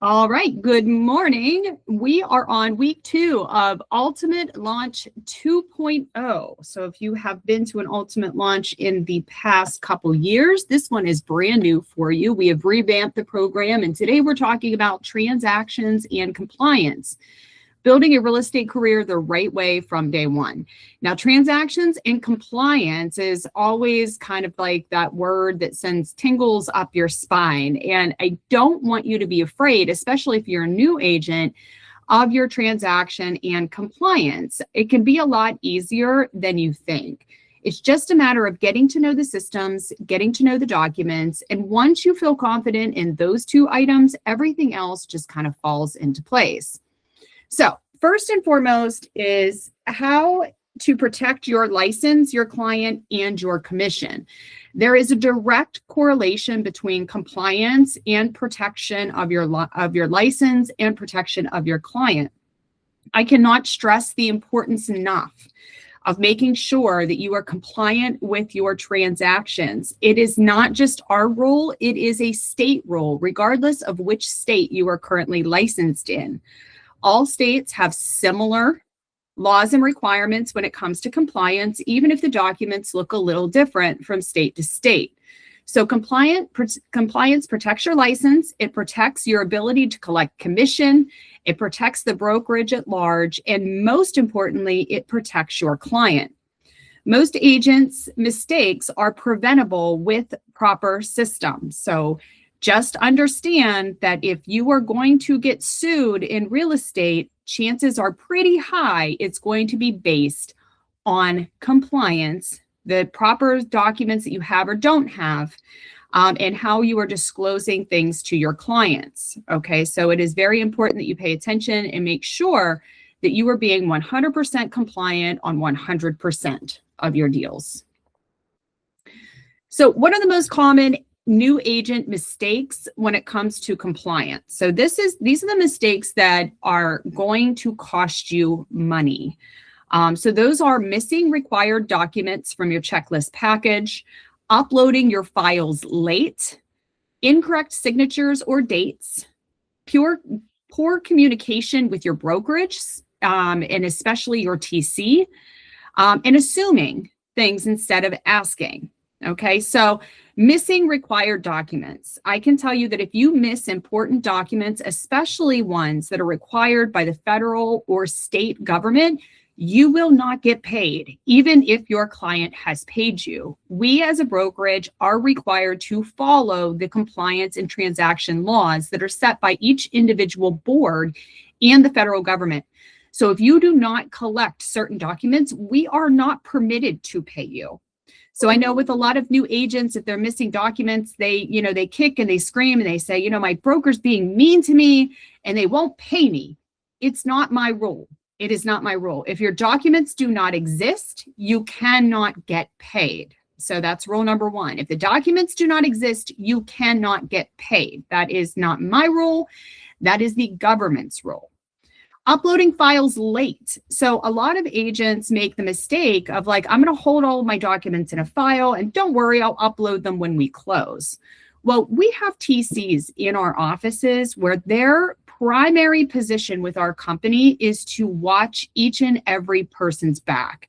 All right, good morning. We are on week 2 of Ultimate Launch 2.0. So if you have been to an Ultimate Launch in the past couple years, this one is brand new for you. We have revamped the program, and today we're talking about transactions and compliance. Building a real estate career the right way from day one. Now, transactions and compliance is always kind of like that word that sends tingles up your spine. And I don't want you to be afraid, especially if you're a new agent, of your transaction and compliance. It can be a lot easier than you think. It's just a matter of getting to know the systems, getting to know the documents. And once you feel confident in those two items, everything else just kind of falls into place. So first and foremost is how to protect your license, your client, and your commission. There is a direct correlation between compliance and protection of your license and protection of your client. I cannot stress the importance enough of making sure that you are compliant with your transactions. It is not just our role, it is a state role, regardless of which state you are currently licensed in. All states have similar laws and requirements when it comes to compliance, even if the documents look a little different from state to state. So compliance protects your license, it protects your ability to collect commission, it protects the brokerage at large, and most importantly, it protects your client. Most agents' mistakes are preventable with proper systems. So just understand that if you are going to get sued in real estate, chances are pretty high it's going to be based on compliance, the proper documents that you have or don't have, and how you are disclosing things to your clients. Okay, so it is very important that you pay attention and make sure that you are being 100% compliant on 100% of your deals. So what are the most common new agent mistakes when it comes to compliance? So these are the mistakes that are going to cost you money. So those are missing required documents from your checklist package, uploading your files late, incorrect signatures or dates, poor communication with your brokerage, and especially your TC, and assuming things instead of asking. Okay, so missing required documents. I can tell you that if you miss important documents, especially ones that are required by the federal or state government, you will not get paid, even if your client has paid you. We as a brokerage are required to follow the compliance and transaction laws that are set by each individual board and the federal government. So if you do not collect certain documents, we are not permitted to pay you. So I know with a lot of new agents, if they're missing documents, they kick and they scream and they say, my broker's being mean to me and they won't pay me. It's not my role. It is not my role. If your documents do not exist, you cannot get paid. So that's rule number 1. If the documents do not exist, you cannot get paid. That is not my role. That is the government's role. Uploading files late. So a lot of agents make the mistake of like, I'm going to hold all of my documents in a file and don't worry, I'll upload them when we close. Well, we have TCs in our offices where their primary position with our company is to watch each and every person's back.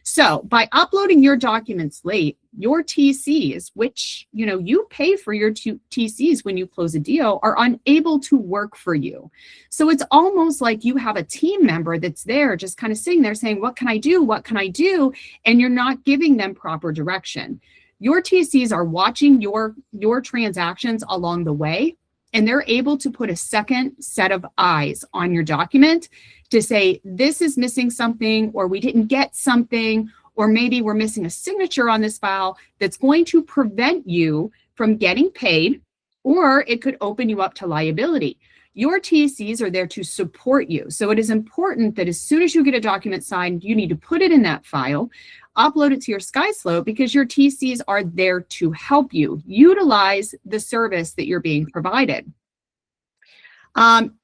So by uploading your documents late, your TCs, which you pay for your TCs when you close a deal, are unable to work for you. So it's almost like you have a team member that's there just kind of sitting there saying, what can I do? What can I do? And you're not giving them proper direction. Your TCs are watching your transactions along the way, and they're able to put a second set of eyes on your document to say, this is missing something, or we didn't get something, or maybe we're missing a signature on this file that's going to prevent you from getting paid, or it could open you up to liability. Your TCs are there to support you. So it is important that as soon as you get a document signed, you need to put it in that file, upload it to your SkySlope, because your TCs are there to help you utilize the service that you're being provided.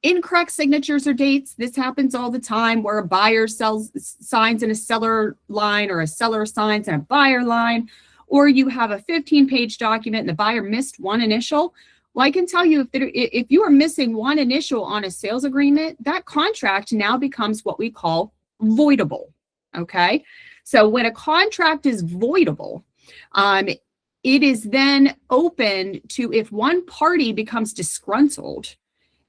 Incorrect signatures or dates. This happens all the time where a buyer signs in a seller line, or a seller signs in a buyer line, or you have a 15-page document and the buyer missed one initial. Well, I can tell you if you are missing one initial on a sales agreement, that contract now becomes what we call voidable. Okay. So when a contract is voidable, it is then open to, if one party becomes disgruntled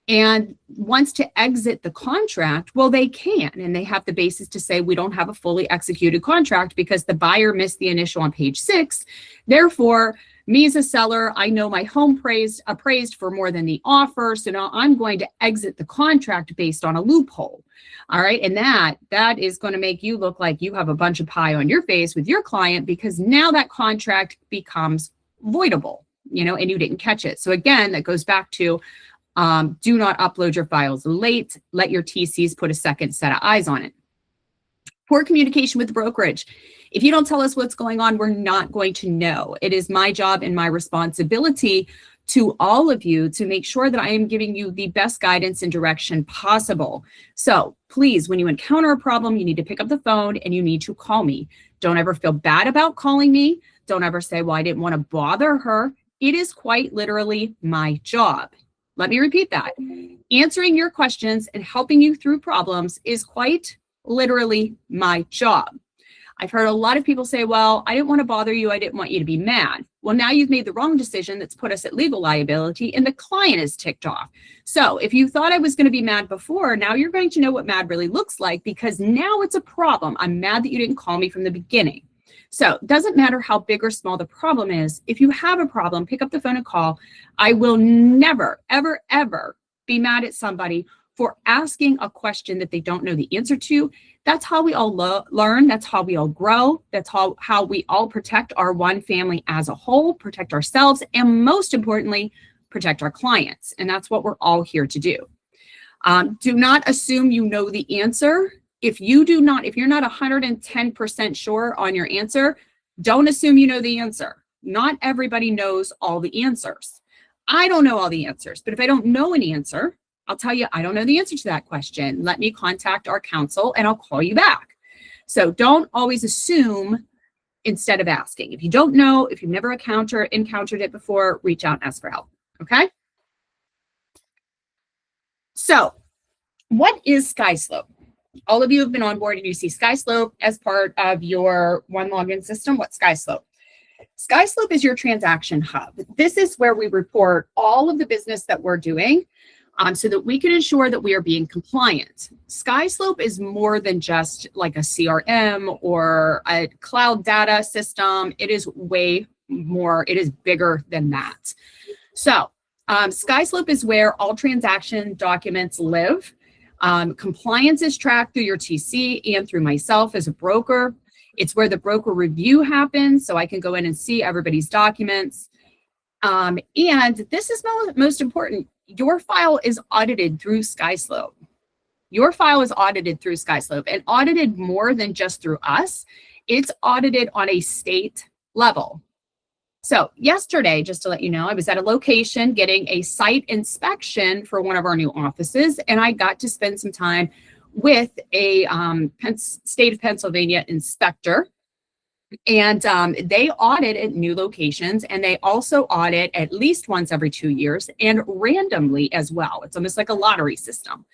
and wants to exit the contract, well, they can, and they have the basis to say, we don't have a fully executed contract because the buyer missed the initial on page 6. Therefore, me as a seller, I know my home appraised for more than the offer. So now I'm going to exit the contract based on a loophole. All right. And that is going to make you look like you have a bunch of pie on your face with your client, because now that contract becomes voidable, and you didn't catch it. So again, that goes back to do not upload your files late. Let your TCs put a second set of eyes on it. Poor communication with the brokerage. If you don't tell us what's going on, we're not going to know. It is my job and my responsibility to all of you to make sure that I am giving you the best guidance and direction possible. So please, when you encounter a problem, you need to pick up the phone and you need to call me. Don't ever feel bad about calling me. Don't ever say, well, I didn't want to bother her. It is quite literally my job. Let me repeat that. Answering your questions and helping you through problems is quite literally my job. I've heard a lot of people say, well, I didn't want to bother you. I didn't want you to be mad. Well, now you've made the wrong decision that's put us at legal liability and the client is ticked off. So if you thought I was going to be mad before, now you're going to know what mad really looks like, because now it's a problem. I'm mad that you didn't call me from the beginning. So it doesn't matter how big or small the problem is. If you have a problem, pick up the phone and call. I will never, ever, ever be mad at somebody for asking a question that they don't know the answer to. That's how we all learn. That's how we all grow. That's how we all protect our one family as a whole, protect ourselves, and most importantly, protect our clients. And that's what we're all here to do. Do not assume you know the answer. If you're not 110% sure on your answer, don't assume you know the answer. Not everybody knows all the answers. I don't know all the answers, but if I don't know an answer, I'll tell you, I don't know the answer to that question. Let me contact our counsel and I'll call you back. So don't always assume instead of asking. If you don't know, if you've never encountered it before, reach out and ask for help. Okay. So what is SkySlope? All of you have been on board and you see SkySlope as part of your one login system. What's SkySlope? SkySlope is your transaction hub. This is where we report all of the business that we're doing so that we can ensure that we are being compliant. SkySlope is more than just like a CRM or a cloud data system. It is way more. It is bigger than that. So SkySlope is where all transaction documents live. Compliance is tracked through your TC and through myself as a broker. It's where the broker review happens, so I can go in and see everybody's documents. And this is most important. Your file is audited through SkySlope. Your file is audited through SkySlope, and audited more than just through us. It's audited on a state level. So yesterday, just to let you know, I was at a location getting a site inspection for one of our new offices, and I got to spend some time with a state of Pennsylvania inspector. And they audit at new locations, and they also audit at least once every 2 years and randomly as well. It's almost like a lottery system.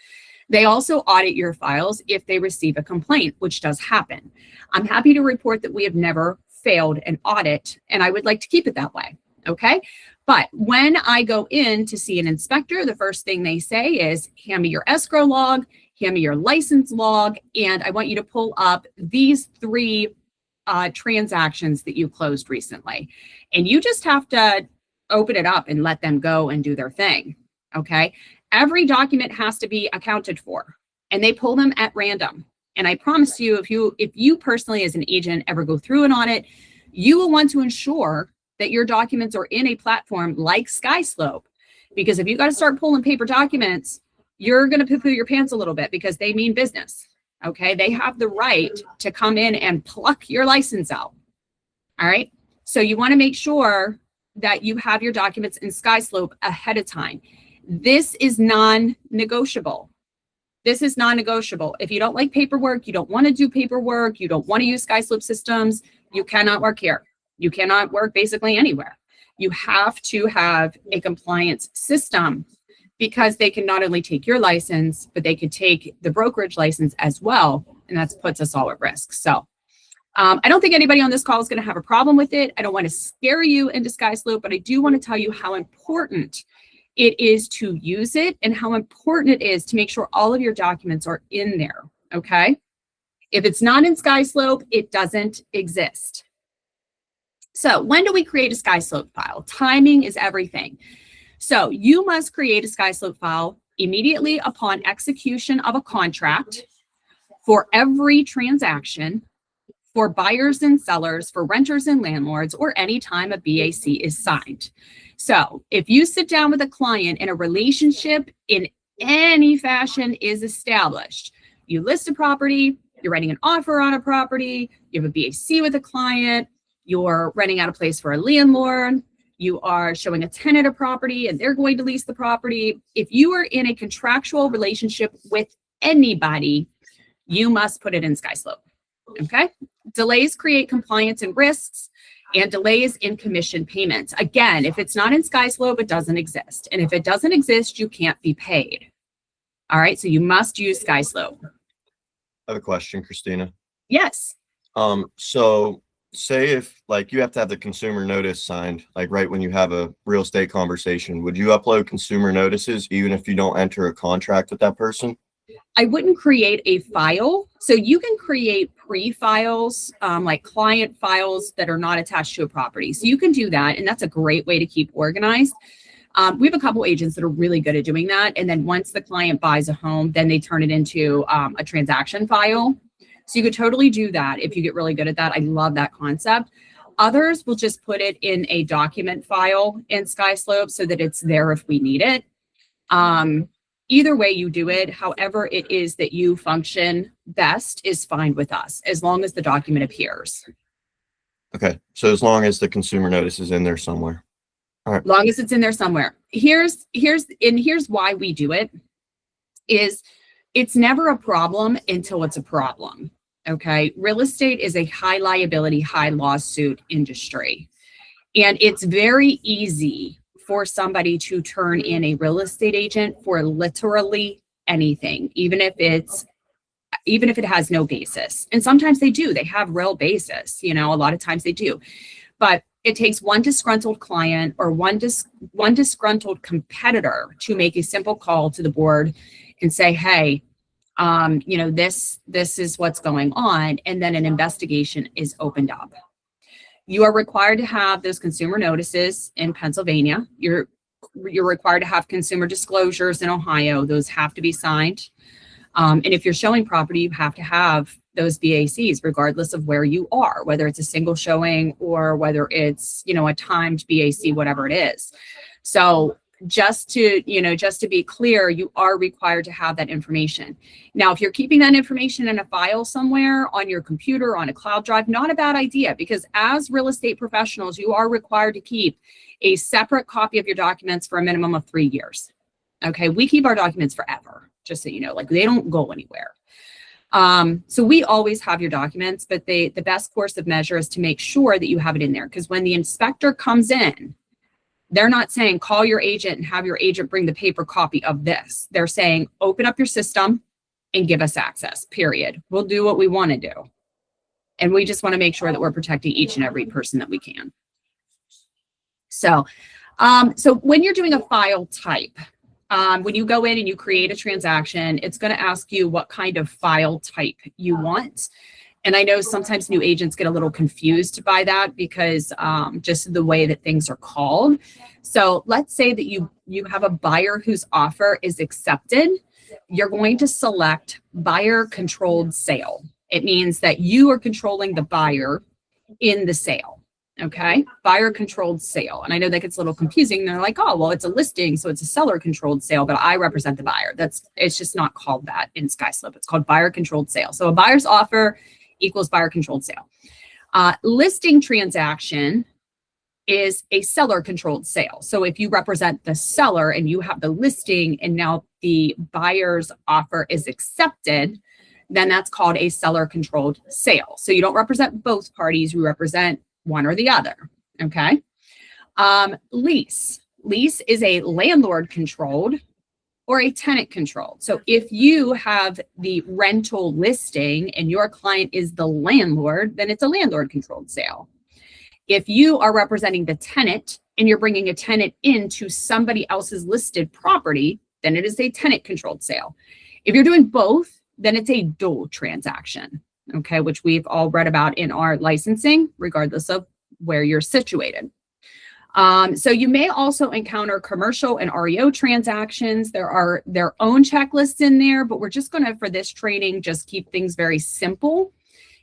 They also audit your files if they receive a complaint, which does happen. I'm happy to report that we have never failed an audit, and I would like to keep it that way. Okay. But when I go in to see an inspector, the first thing they say is, hand me your escrow log, hand me your license log, and I want you to pull up these 3 transactions that you closed recently. And you just have to open it up and let them go and do their thing. Okay. Every document has to be accounted for, and they pull them at random. And I promise you, if you personally as an agent ever go through an audit, you will want to ensure that your documents are in a platform like SkySlope. Because if you got to start pulling paper documents, you're going to poo-poo your pants a little bit, because they mean business. Okay. They have the right to come in and pluck your license out. All right. So you want to make sure that you have your documents in SkySlope ahead of time. This is non-negotiable. This is non-negotiable. If you don't like paperwork, you don't want to do paperwork, you don't want to use SkySlope systems, you cannot work here. You cannot work basically anywhere. You have to have a compliance system because they can not only take your license, but they could take the brokerage license as well. And that puts us all at risk. So I don't think anybody on this call is going to have a problem with it. I don't want to scare you into SkySlope, but I do want to tell you how important it is to use it and how important it is to make sure all of your documents are in there. Okay. If it's not in SkySlope, it doesn't exist. So when do we create a SkySlope file? Timing is everything. So you must create a SkySlope file immediately upon execution of a contract for every transaction, for buyers and sellers, for renters and landlords, or any time a BAC is signed. So if you sit down with a client and a relationship in any fashion is established, you list a property, you're writing an offer on a property, you have a BAC with a client, you're renting out a place for a landlord, you are showing a tenant a property and they're going to lease the property. If you are in a contractual relationship with anybody, you must put it in SkySlope. Okay. Delays create compliance and risks, and delays in commission payments. Again, if it's not in SkySlope, it doesn't exist. And if it doesn't exist, you can't be paid. All right. So you must use SkySlope. I have a question, Christina. Yes. So say if like you have to have the consumer notice signed, like right when you have a real estate conversation, would you upload consumer notices even if you don't enter a contract with that person? I wouldn't create a file. So you can create pre-files, like client files that are not attached to a property. So you can do that. And that's a great way to keep organized. We have a couple agents that are really good at doing that. And then once the client buys a home, then they turn it into a transaction file. So you could totally do that if you get really good at that. I love that concept. Others will just put it in a document file in SkySlope so that it's there if we need it. Either way you do it, however it is that you function best is fine with us, as long as the document appears. Okay. So as long as the consumer notice is in there somewhere. All right. Long as it's in there somewhere. Here's why we do it is it's never a problem until it's a problem. Okay. Real estate is a high liability, high lawsuit industry. And it's very easy for somebody to turn in a real estate agent for literally anything, even if it has no basis. And sometimes they do, they have real basis, a lot of times they do, but it takes one disgruntled client or one disgruntled competitor to make a simple call to the board and say, hey, this is what's going on. And then an investigation is opened up. You are required to have those consumer notices in Pennsylvania. You're required to have consumer disclosures in Ohio. Those have to be signed. And if you're showing property, you have to have those BACs, regardless of where you are, whether it's a single showing or whether it's, a timed BAC, whatever it is. So just to be clear, you are required to have that information. Now, if you're keeping that information in a file somewhere on your computer, on a cloud drive, not a bad idea, because as real estate professionals, you are required to keep a separate copy of your documents for a minimum of 3 years. Okay. We keep our documents forever, just so you know, like they don't go anywhere. So we always have your documents, but the best course of measure is to make sure that you have it in there. Because when the inspector comes in, they're not saying call your agent and have your agent bring the paper copy of this. They're saying open up your system and give us access, period. We'll do what we want to do. And we just want to make sure that we're protecting each and every person that we can. So when you're doing a file type, when you go in and you create a transaction, it's going to ask you what kind of file type you want. And I know sometimes new agents get a little confused by that because just the way that things are called. So let's say that you have a buyer whose offer is accepted. You're going to select buyer controlled sale. It means that you are controlling the buyer in the sale. Okay, buyer controlled sale. And I know that gets a little confusing. They're like, oh, well, it's a listing, so it's a seller controlled sale, but I represent the buyer. It's just not called that in SkySlope. It's called buyer controlled sale. So a buyer's offer equals buyer controlled sale. Listing transaction is a seller controlled sale. So if you represent the seller and you have the listing and now the buyer's offer is accepted, then that's called a seller controlled sale. So you don't represent both parties, you represent one or the other. Okay. Lease. Lease is a landlord controlled or a tenant controlled. So if you have the rental listing and your client is the landlord, then it's a landlord controlled sale. If you are representing the tenant and you're bringing a tenant into somebody else's listed property, then it is a tenant controlled sale. If you're doing both, then it's a dual transaction, okay, which we've all read about in our licensing, regardless of where you're situated. So you may also encounter commercial and REO transactions. There are their own checklists in there, but we're just going to, for this training, just keep things very simple.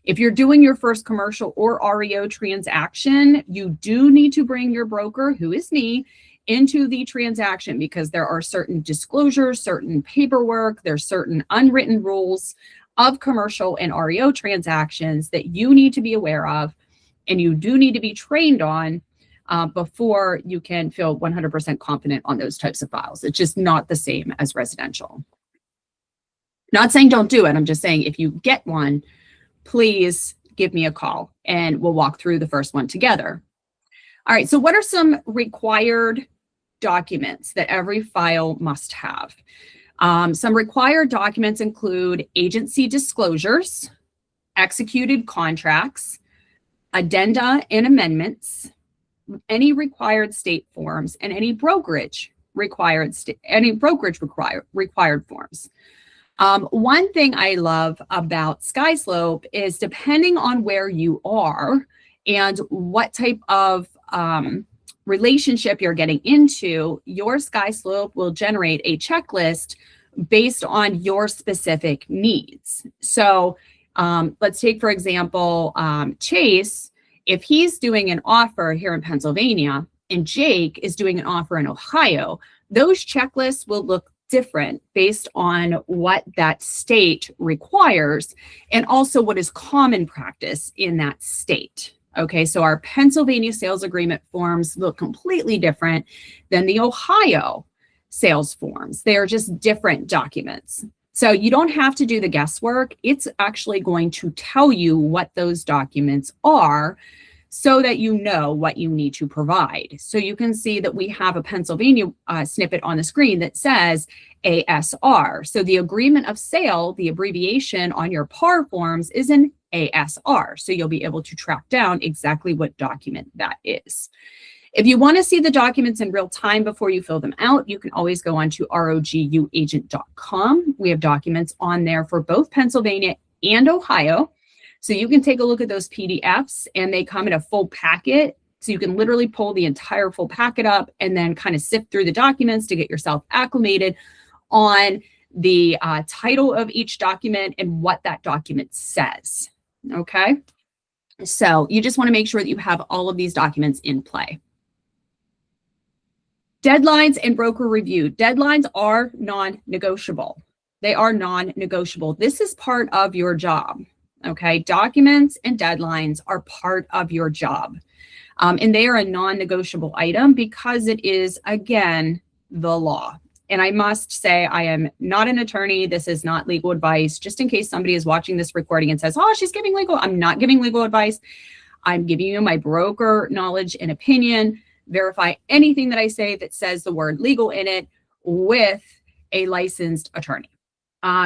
If you're doing your first commercial or REO transaction, you do need to bring your broker, who is me, into the transaction because there are certain disclosures, certain paperwork, there's certain unwritten rules of commercial and REO transactions that you need to be aware of, and you do need to be trained on before you can feel 100% confident on those types of files. It's just not the same as residential. Not saying don't do it. I'm just saying if you get one, please give me a call and we'll walk through the first one together. All right, so what are some required documents that every file must have? Some required documents include agency disclosures, executed contracts, addenda and amendments, any required state forms, and any brokerage required forms. One thing I love about SkySlope is depending on where you are and what type of relationship you're getting into, your SkySlope will generate a checklist based on your specific needs. So let's take, for example, Chase. If he's doing an offer here in Pennsylvania and Jake is doing an offer in Ohio, those checklists will look different based on what that state requires and also what is common practice in that state. Okay, so our Pennsylvania sales agreement forms look completely different than the Ohio sales forms. They are just different documents. So you don't have to do the guesswork. It's actually going to tell you what those documents are so that you know what you need to provide. So you can see that we have a Pennsylvania snippet on the screen that says ASR. So the agreement of sale, the abbreviation on your PAR forms is an ASR. So you'll be able to track down exactly what document that is. If you want to see the documents in real time before you fill them out, you can always go on to roguagent.com. We have documents on there for both Pennsylvania and Ohio. So you can take a look at those PDFs and they come in a full packet. So you can literally pull the entire full packet up and then kind of sift through the documents to get yourself acclimated on the title of each document and what that document says. Okay. So you just want to make sure that you have all of these documents in play. Deadlines and broker review. Deadlines are non-negotiable. They are non-negotiable. This is part of your job. Okay. Documents and deadlines are part of your job. And they are a non-negotiable item because it is, again, the law. And I must say, I am not an attorney. This is not legal advice. Just in case somebody is watching this recording and says, oh, she's giving legal. I'm not giving legal advice. I'm giving you my broker knowledge and opinion. Verify anything that I say that says the word legal in it with a licensed attorney.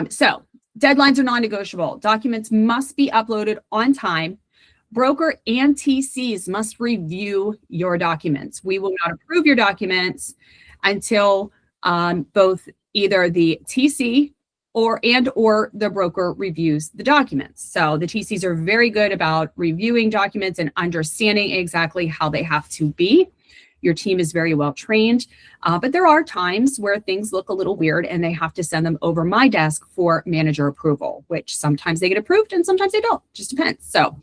So deadlines are non-negotiable. Documents must be uploaded on time. Broker and TCs must review your documents. We will not approve your documents until both either the TC or the broker reviews the documents. So the TCs are very good about reviewing documents and understanding exactly how they have to be. Your team is very well trained, but there are times where things look a little weird and they have to send them over my desk for manager approval, which sometimes they get approved and sometimes they don't, just depends. So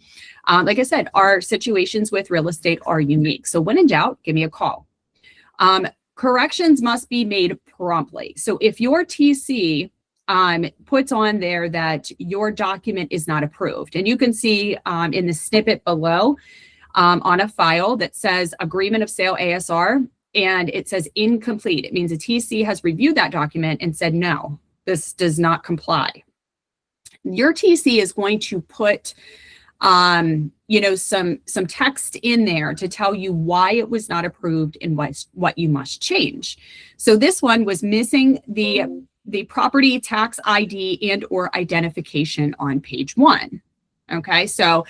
like I said, our situations with real estate are unique. So when in doubt, give me a call. Corrections must be made promptly. So if your TC puts on there that your document is not approved, and you can see in the snippet below, on a file that says agreement of sale ASR, and it says incomplete. It means a TC has reviewed that document and said, no, this does not comply. Your TC is going to put some text in there to tell you why it was not approved and what you must change. So this one was missing the property tax ID and or identification on page 1. Okay, so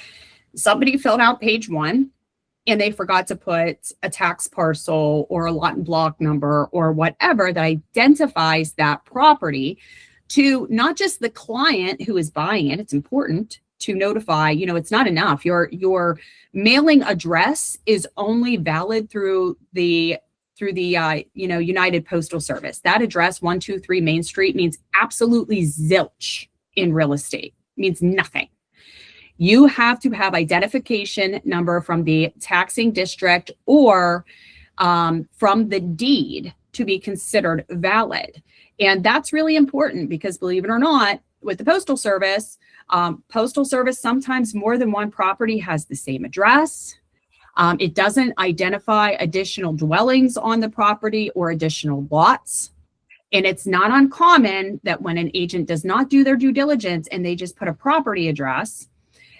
somebody filled out page 1 and they forgot to put a tax parcel or a lot and block number or whatever that identifies that property to not just the client who is buying it. It's important to notify, it's not enough. Your mailing address is only valid through the United Postal Service. That address, 123 Main Street, means absolutely zilch in real estate. It means nothing. You have to have identification number from the taxing district or from the deed to be considered valid. And that's really important because, believe it or not, with the Postal Service, sometimes more than one property has the same address. It doesn't identify additional dwellings on the property or additional lots. And it's not uncommon that when an agent does not do their due diligence and they just put a property address,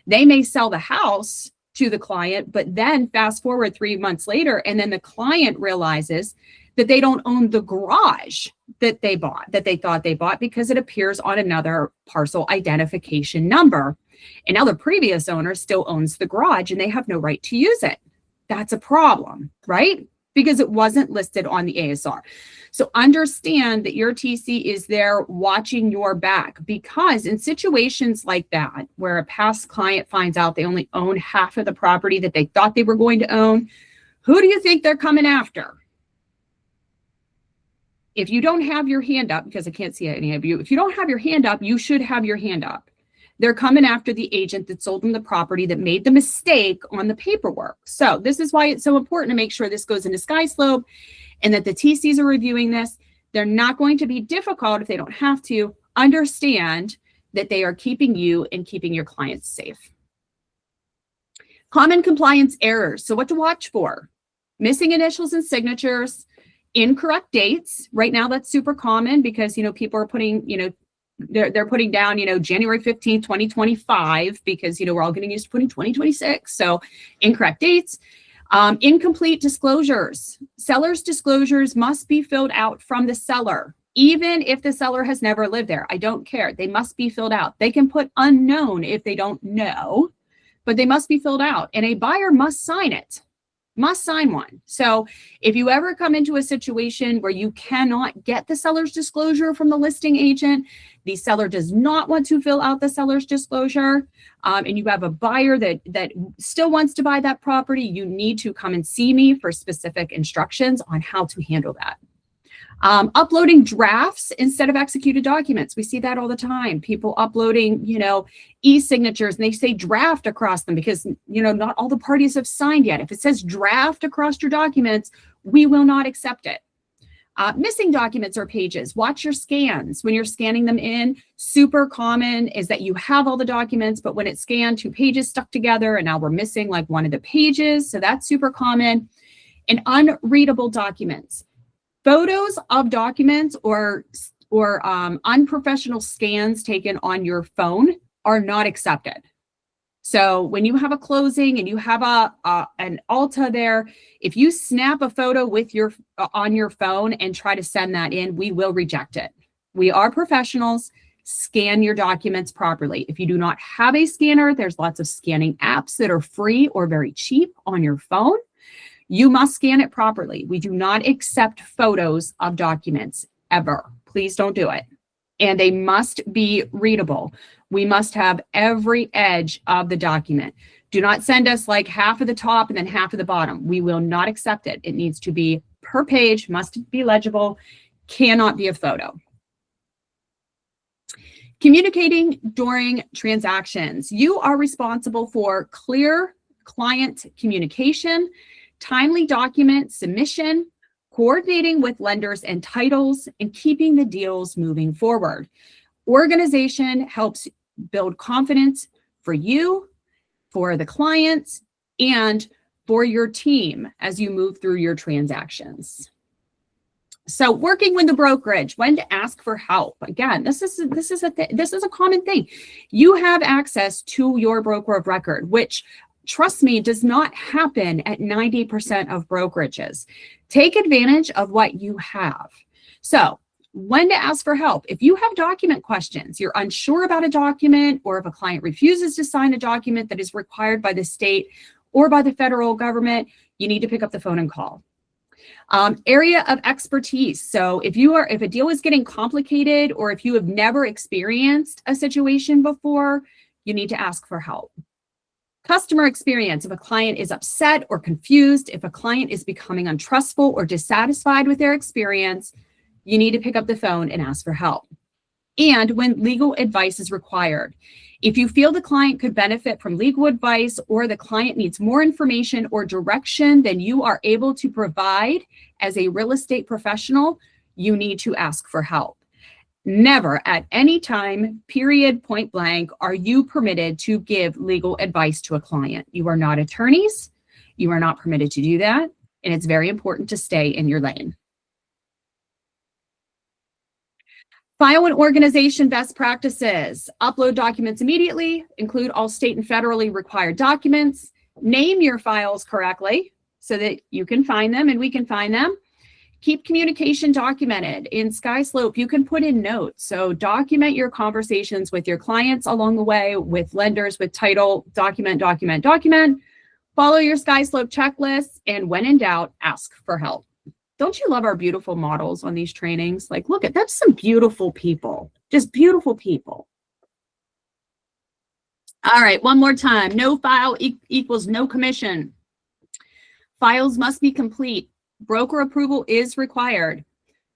they may sell the house to the client, but then fast forward 3 months later, and then the client realizes that they don't own the garage that they thought they bought because it appears on another parcel identification number. And now the previous owner still owns the garage and they have no right to use it. That's a problem, right? Because it wasn't listed on the ASR. So understand that your TC is there watching your back, because in situations like that, where a past client finds out they only own half of the property that they thought they were going to own, who do you think they're coming after? If you don't have your hand up, because I can't see any of you, if you don't have your hand up, you should have your hand up. They're coming after the agent that sold them the property that made the mistake on the paperwork. So this is why it's so important to make sure this goes into SkySlope and that the TCs are reviewing this. They're not going to be difficult if they don't have to. Understand that they are keeping you and keeping your clients safe. Common compliance errors. So what to watch for? Missing initials and signatures, incorrect dates. Right now, that's super common because, people are putting, they're putting down, January 15th, 2025, because, we're all getting used to putting 2026. So incorrect dates. Incomplete disclosures. Seller's disclosures must be filled out from the seller, even if the seller has never lived there. I don't care. They must be filled out. They can put unknown if they don't know, but they must be filled out. And a buyer must sign it. Must sign one. So if you ever come into a situation where you cannot get the seller's disclosure from the listing agent, the seller does not want to fill out the seller's disclosure, and you have a buyer that still wants to buy that property, you need to come and see me for specific instructions on how to handle that. Uploading drafts instead of executed documents. We see that all the time. People uploading, e-signatures, and they say draft across them because, not all the parties have signed yet. If it says draft across your documents, we will not accept it. Missing documents or pages. Watch your scans. When you're scanning them in, super common is that you have all the documents, but when it's scanned, 2 pages stuck together, and now we're missing like one of the pages. So that's super common. And unreadable documents. Photos of documents or unprofessional scans taken on your phone are not accepted. So when you have a closing and you have an Alta there, if you snap a photo with on your phone and try to send that in, we will reject it. We are professionals. Scan your documents properly. If you do not have a scanner, there's lots of scanning apps that are free or very cheap on your phone. You must scan it properly. We do not accept photos of documents ever. Please don't do it. And they must be readable. We must have every edge of the document. Do not send us like half of the top and then half of the bottom. We will not accept it. It needs to be per page, must be legible, cannot be a photo. Communicating during transactions. You are responsible for clear client communication, timely document submission, coordinating with lenders and titles, and keeping the deals moving forward. Organization helps build confidence for you, for the clients, and for your team as you move through your transactions. So working with the brokerage, when to ask for help. Again, this is a common thing. You have access to your broker of record, which, trust me, does not happen at 90% of brokerages. Take advantage of what you have. So when to ask for help. If you have document questions, you're unsure about a document, or if a client refuses to sign a document that is required by the state or by the federal government, you need to pick up the phone and call. Area of expertise. So if a deal is getting complicated, or if you have never experienced a situation before, you need to ask for help. Customer experience. If a client is upset or confused, if a client is becoming untrustful or dissatisfied with their experience, you need to pick up the phone and ask for help. And when legal advice is required. If you feel the client could benefit from legal advice, or the client needs more information or direction than you are able to provide as a real estate professional, you need to ask for help. Never at any time, period, point blank, are you permitted to give legal advice to a client. You are not attorneys. You are not permitted to do that. And it's very important to stay in your lane. File and organization best practices. Upload documents immediately. Include all state and federally required documents. Name your files correctly so that you can find them and we can find them. Keep communication documented. In SkySlope, you can put in notes. So document your conversations with your clients along the way, with lenders, with title. Document. Follow your SkySlope checklists. And when in doubt, ask for help. Don't you love our beautiful models on these trainings? Like, look at, that's some beautiful people, just beautiful people. All right, one more time. No file equals no commission. Files must be complete. Broker approval is required.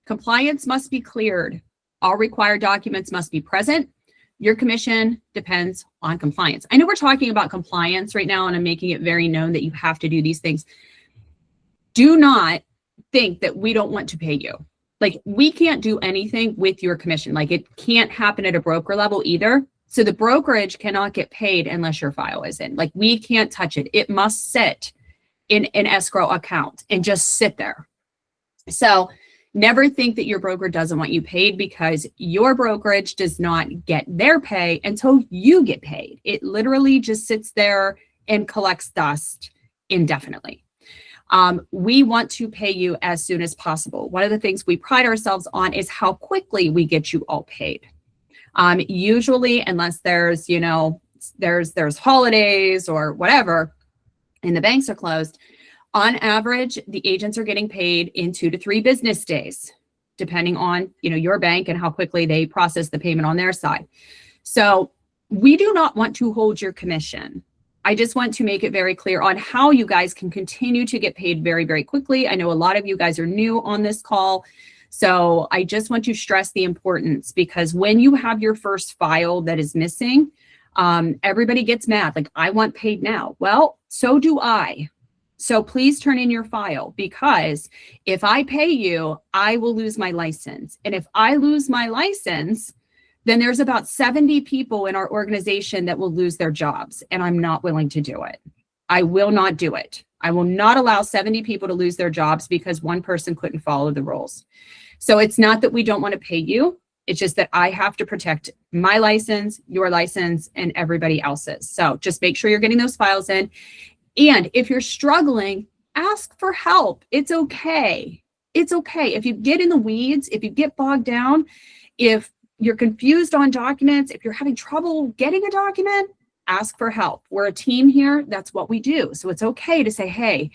Compliance must be cleared. All required documents must be present. Your commission depends on compliance. I know we're talking about compliance right now, and I'm making it very known that you have to do these things. Do not think that we don't want to pay you. Like, we can't do anything with your commission. Like, it can't happen at a broker level either. So the brokerage cannot get paid unless your file is in. Like, we can't touch it. It must sit in an escrow account and just sit there. So never think that your broker doesn't want you paid, because your brokerage does not get their pay until you get paid. It literally just sits there and collects dust indefinitely. We want to pay you as soon as possible. One of the things we pride ourselves on is how quickly we get you all paid. Usually, unless there's, there's holidays or whatever, and the banks are closed, on average, the agents are getting paid in 2 to 3 business days, depending on, your bank and how quickly they process the payment on their side. So we do not want to hold your commission. I just want to make it very clear on how you guys can continue to get paid very, very quickly. I know a lot of you guys are new on this call, so I just want to stress the importance, because when you have your first file that is missing, everybody gets mad. Like, I want paid now. Well, so do I. So please turn in your file, because if I pay you, I will lose my license. And if I lose my license, then there's about 70 people in our organization that will lose their jobs, and I'm not willing to do it. I will not do it. I will not allow 70 people to lose their jobs because one person couldn't follow the rules. So it's not that we don't want to pay you. It's just that I have to protect my license, your license, and everybody else's. So just make sure you're getting those files in. And if you're struggling, ask for help. It's okay. It's okay. If you get in the weeds, if you get bogged down, if you're confused on documents, if you're having trouble getting a document, ask for help. We're a team here. That's what we do. So it's okay to say, hey,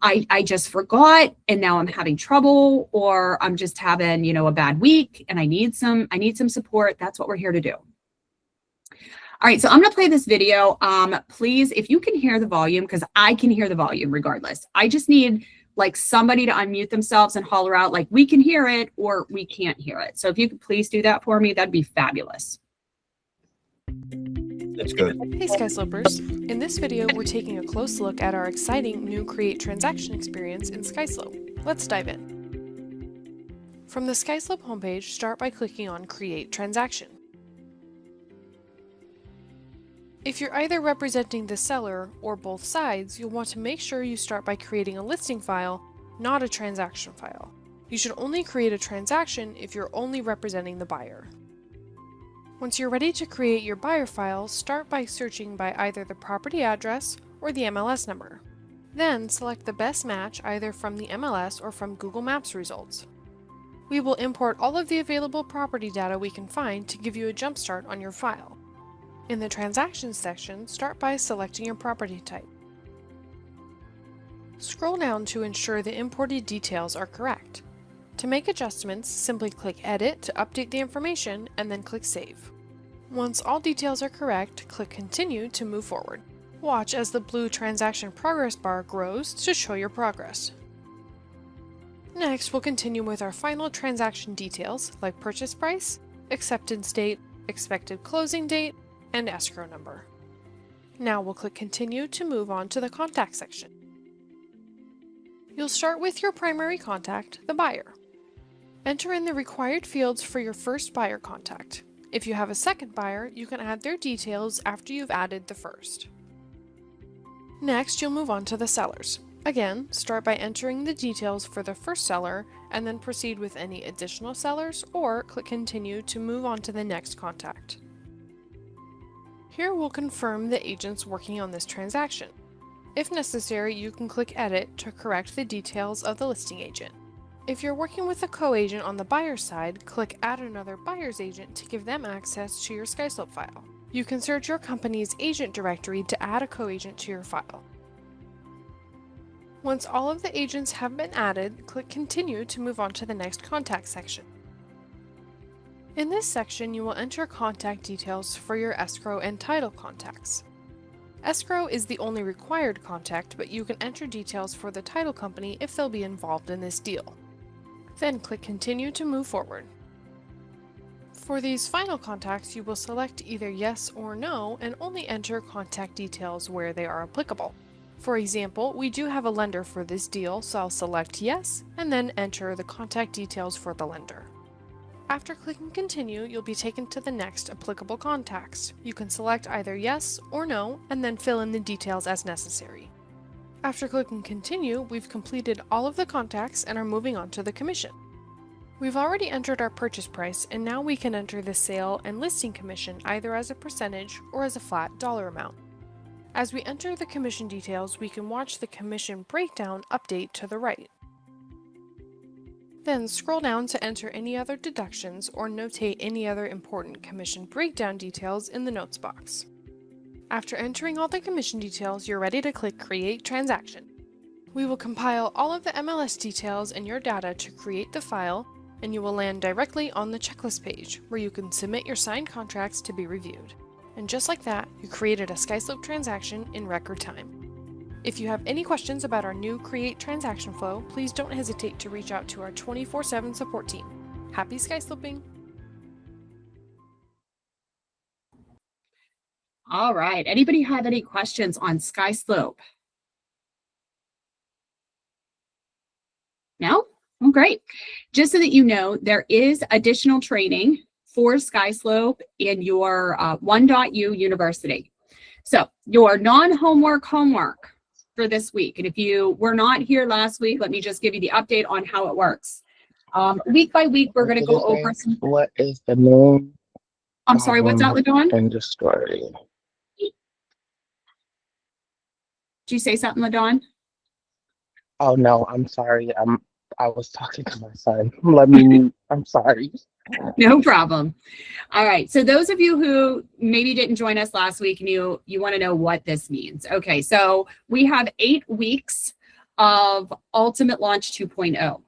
I just forgot and now I'm having trouble, or I'm just having, a bad week and I need some support. That's what we're here to do. All right, so I'm going to play this video. Please, if you can hear the volume, because I can hear the volume regardless. I just need like somebody to unmute themselves and holler out like, we can hear it or we can't hear it. So if you could please do that for me, that'd be fabulous. That's good. Hey SkySlopers. In this video, we're taking a close look at our exciting new Create Transaction experience in SkySlope. Let's dive in. From the SkySlope homepage, start by clicking on Create Transaction. If you're either representing the seller or both sides, you'll want to make sure you start by creating a listing file, not a transaction file. You should only create a transaction if you're only representing the buyer. Once you're ready to create your buyer file, start by searching by either the property address or the MLS number. Then select the best match either from the MLS or from Google Maps results. We will import all of the available property data we can find to give you a jump start on your file. In the Transactions section, start by selecting your property type. Scroll down to ensure the imported details are correct. To make adjustments, simply click Edit to update the information and then click Save. Once all details are correct, click Continue to move forward. Watch as the blue transaction progress bar grows to show your progress. Next, we'll continue with our final transaction details like purchase price, acceptance date, expected closing date, and escrow number. Now we'll click Continue to move on to the contact section. You'll start with your primary contact, the buyer. Enter in the required fields for your first buyer contact. If you have a second buyer, you can add their details after you've added the first. Next, you'll move on to the sellers. Again, start by entering the details for the first seller and then proceed with any additional sellers or click Continue to move on to the next contact. Here we'll confirm the agents working on this transaction. If necessary, you can click Edit to correct the details of the listing agent. If you're working with a co-agent on the buyer's side, click Add another buyer's agent to give them access to your SkySlope file. You can search your company's agent directory to add a co-agent to your file. Once all of the agents have been added, click Continue to move on to the next contact section. In this section, you will enter contact details for your escrow and title contacts. Escrow is the only required contact, but you can enter details for the title company if they'll be involved in this deal. Then click Continue to move forward. For these final contacts, you will select either yes or no and only enter contact details where they are applicable. For example, we do have a lender for this deal, so I'll select yes and then enter the contact details for the lender. After clicking Continue, you'll be taken to the next applicable contacts. You can select either yes or no and then fill in the details as necessary. After clicking Continue, we've completed all of the contacts and are moving on to the commission. We've already entered our purchase price and now we can enter the sale and listing commission either as a percentage or as a flat dollar amount. As we enter the commission details, we can watch the commission breakdown update to the right. Then scroll down to enter any other deductions or notate any other important commission breakdown details in the notes box. After entering all the commission details, you're ready to click Create Transaction. We will compile all of the MLS details and your data to create the file, and you will land directly on the checklist page where you can submit your signed contracts to be reviewed. And just like that, you created a SkySlope transaction in record time. If you have any questions about our new Create Transaction flow, please don't hesitate to reach out to our 24/7 support team. Happy SkySloping! All right. Anybody have any questions on SkySlope? No? Oh, great. Just so that you know, there is additional training for SkySlope in your 1.U university. So your non-homework homework for this week. And if you were not here last week, let me just give you the update on how it works. Week by week, we're going to go over some. What is the main? I'm sorry, what's that, LaDawn? In the story. Did you say something, LaDawn? Oh no, I'm sorry. I was talking to my son. I'm sorry. No problem. All right. So those of you who maybe didn't join us last week and you want to know what this means. Okay. So we have 8 weeks of Ultimate Launch 2.0.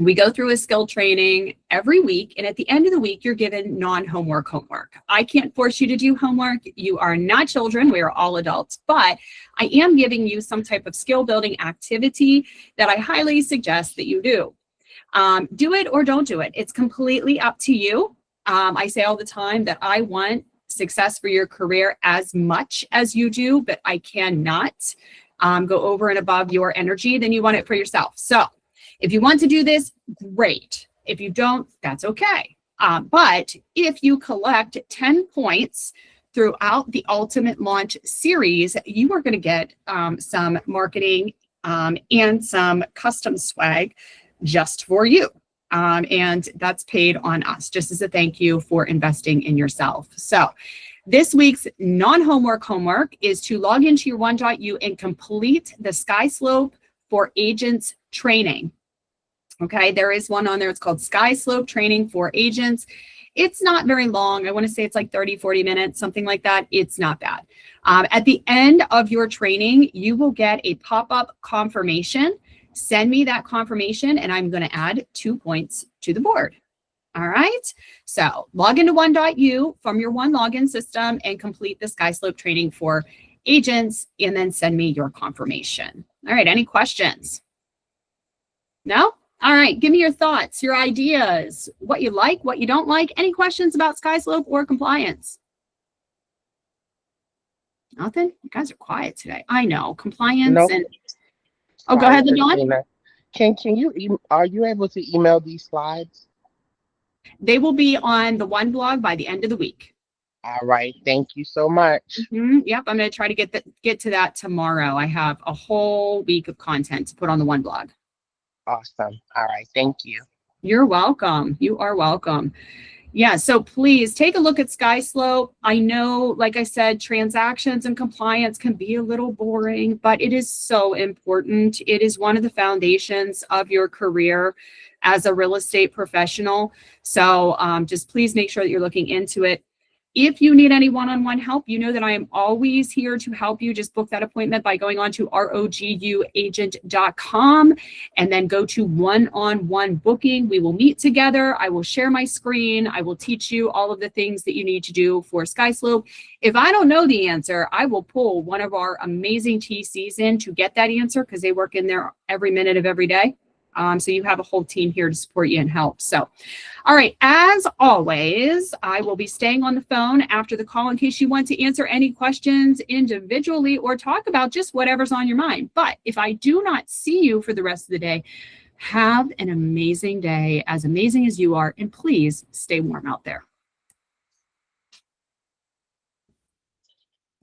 We go through a skill training every week, and at the end of the week, you're given non-homework homework. I can't force you to do homework. You are not children. We are all adults, but I am giving you some type of skill building activity that I highly suggest that you do. Do it or don't do it. It's completely up to you. I say all the time that I want success for your career as much as you do, but I cannot go over and above your energy than you want it for yourself. So if you want to do this, great. If you don't, that's okay. But if you collect 10 points throughout the Ultimate Launch series, you are going to get some marketing and some custom swag just for you. And that's paid on us just as a thank you for investing in yourself. So this week's non-homework homework is to log into your One.U and complete the SkySlope for Agents training. Okay, there is one on there. It's called SkySlope Training for Agents. It's not very long. I want to say it's like 30, 40 minutes, something like that. It's not bad. At the end of your training, you will get a pop-up confirmation. Send me that confirmation and I'm going to add 2 points to the board. All right. So log into One.U from your One login system and complete the SkySlope training for Agents and then send me your confirmation. All right. Any questions? No? All right. Give me your thoughts, your ideas, what you like, what you don't like. Any questions about SkySlope or compliance? Nothing? You guys are quiet today. I know. Compliance Nope. and... Oh, go ahead, LaDawn. Can you, are you able to email these slides? They will be on the One blog by the end of the week. All right. Thank you so much. Yep. I'm going to try to get to that tomorrow. I have a whole week of content to put on the One blog. Awesome. All right. Thank you. You're welcome. You are welcome. Yeah, so please take a look at SkySlope. I know, like I said, transactions and compliance can be a little boring, but it is so important. It is one of the foundations of your career as a real estate professional. So just please make sure that you're looking into it. If you need any one-on-one help, you know that I am always here to help you. Just book that appointment by going on to roguagent.com and then go to one-on-one booking. We will meet together. I will share my screen. I will teach you all of the things that you need to do for SkySlope. If I don't know the answer, I will pull one of our amazing TCs in to get that answer because they work in there every minute of every day. So you have a whole team here to support you and help. So, all right, as always, I will be staying on the phone after the call in case you want to answer any questions individually or talk about just whatever's on your mind. But if I do not see you for the rest of the day, have an amazing day, as amazing as you are, and please stay warm out there.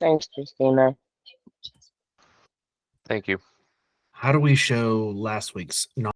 Thanks, Christina. Thank you. How do we show last week's